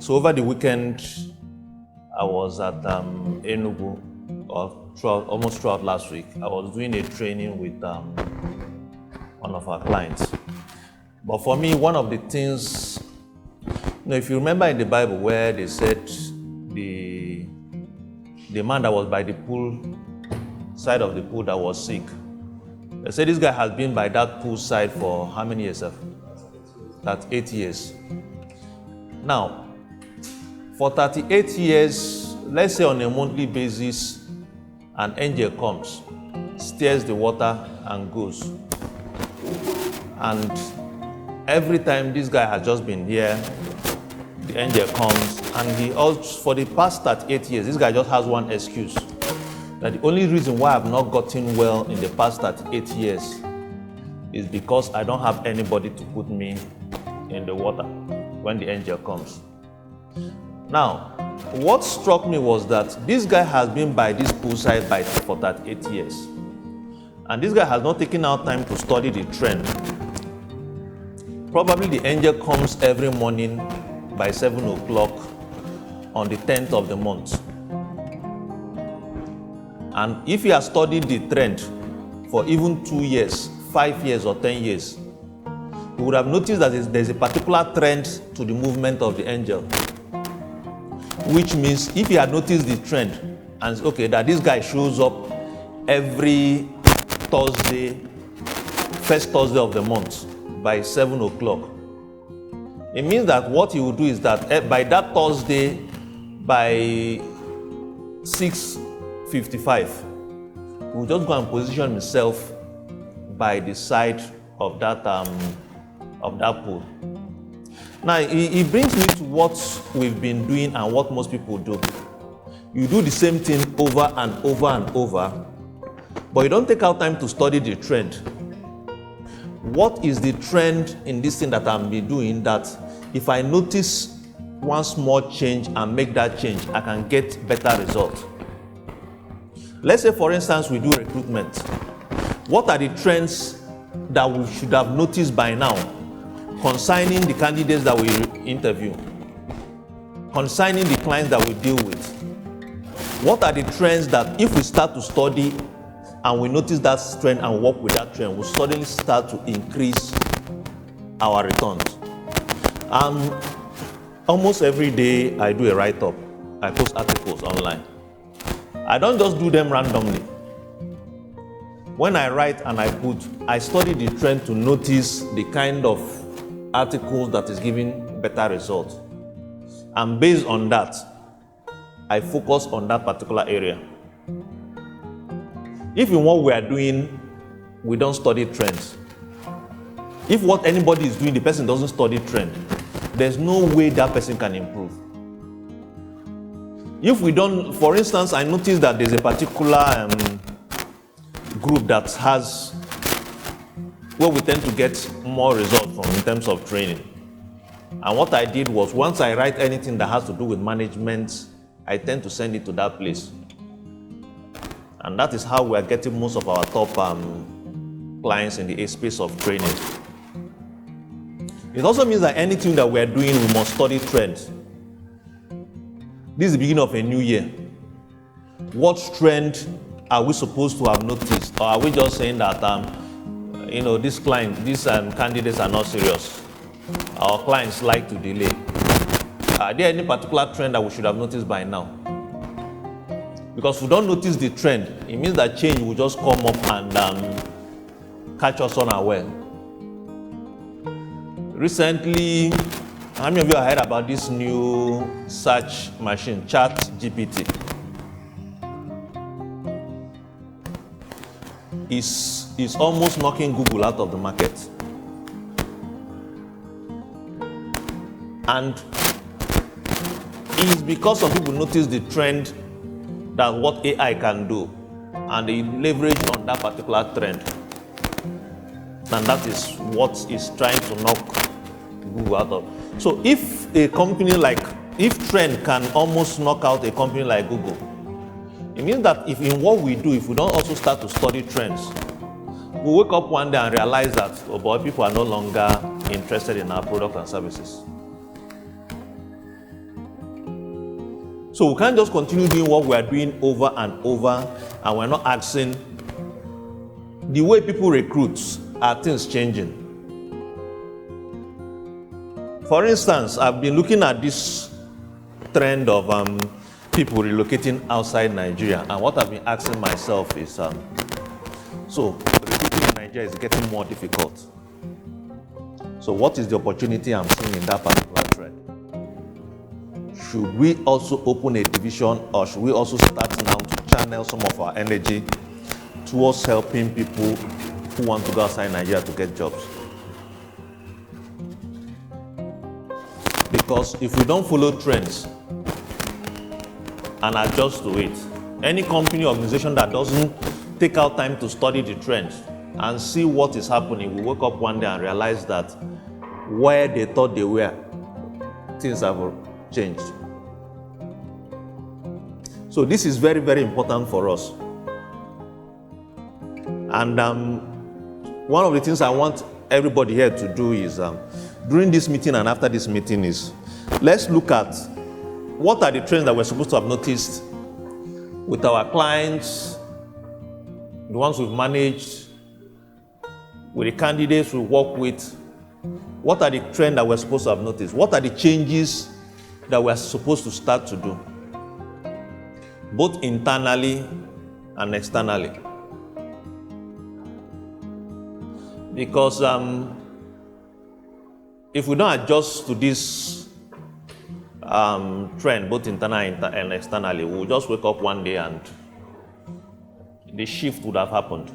So over the weekend, I was at Enugu, almost throughout last week. I was doing a training with one of our clients. But for me, one of the things, if you remember in the Bible where they said the man that was by the pool, side of the pool that was sick, they said this guy has been by that pool side for how many years, sir? That's 8 years. Now, for 38 years, let's say on a monthly basis, an angel comes, stirs the water and goes. And every time this guy has just been here, the angel comes, and he also, for the past 38 years, this guy just has one excuse. That the only reason why I've not gotten well in the past 38 years is because I don't have anybody to put me in the water when the angel comes. Now, what struck me was that this guy has been by this poolside for 38 years. And this guy has not taken out time to study the trend. Probably the angel comes every morning by 7 o'clock on the 10th of the month. And if he has studied the trend for even 2 years, 5 years, or 10 years, he would have noticed that there's a particular trend to the movement of the angel. Which means if he had noticed the trend and okay, that this guy shows up every Thursday, first Thursday of the month by 7 o'clock, it means that what he will do is that by that Thursday, by 6:55, he will just go and position himself by the side of that pool. Now, it brings me to what we've been doing and what most people do. You do the same thing over and over and over, but you don't take out time to study the trend. What is the trend in this thing that I'm doing that if I notice one small change and make that change, I can get better results? Let's say, for instance, we do recruitment. What are the trends that we should have noticed by now concerning the candidates that we interview, concerning the clients that we deal with? What are the trends that if we start to study and we notice that trend and work with that trend, we'll suddenly start to increase our returns? Almost every day I do a write-up. I post articles online. I don't just do them randomly. When I write and I study the trend to notice the kind of articles that is giving better results. And based on that, I focus on that particular area. If in what we are doing, we don't study trends. If what anybody is doing, the person doesn't study trend, there's no way that person can improve. If we don't, for instance, I noticed that there's a particular group that has where we tend to get more results from in terms of training. And what I did was, once I write anything that has to do with management, I tend to send it to that place. And that is how we are getting most of our top clients in the space of training. It also means that anything that we are doing, we must study trends. This is the beginning of a new year. What trend are we supposed to have noticed? Or are we just saying that these candidates are not serious? Our clients like to delay. Are there any particular trend that we should have noticed by now? Because if we don't notice the trend, it means that change will just come up and catch us unaware. Recently, how many of you have heard about this new search machine, ChatGPT? Is almost knocking Google out of the market. And it's because some people notice the trend that what AI can do, and they leverage on that particular trend. And that is what is trying to knock Google out of. So if Trend can almost knock out a company like Google, it means that if in what we do, if we don't also start to study trends, we'll wake up one day and realize that, oh boy, people are no longer interested in our product and services. So we can't just continue doing what we are doing over and over, and we're not asking the way people recruit, are things changing? For instance, I've been looking at this trend of people relocating outside Nigeria, and what I've been asking myself is, so recruiting in Nigeria is getting more difficult. So what is the opportunity I'm seeing in that particular trend? Should we also open a division, or should we also start now to channel some of our energy towards helping people who want to go outside Nigeria to get jobs? Because if we don't follow trends and adjust to it, any company or organization that doesn't take out time to study the trends and see what is happening will wake up one day and realize that where they thought they were, things have changed. So this is very, very important for us. And one of the things I want everybody here to do is, during this meeting and after this meeting, is let's look at what are the trends that we're supposed to have noticed with our clients, the ones we've managed, with the candidates we work with. What are the trends that we're supposed to have noticed? What are the changes that we're supposed to start to do, both internally and externally? Because if we don't adjust to this trend, both internally and externally, we'll just wake up one day and the shift would have happened.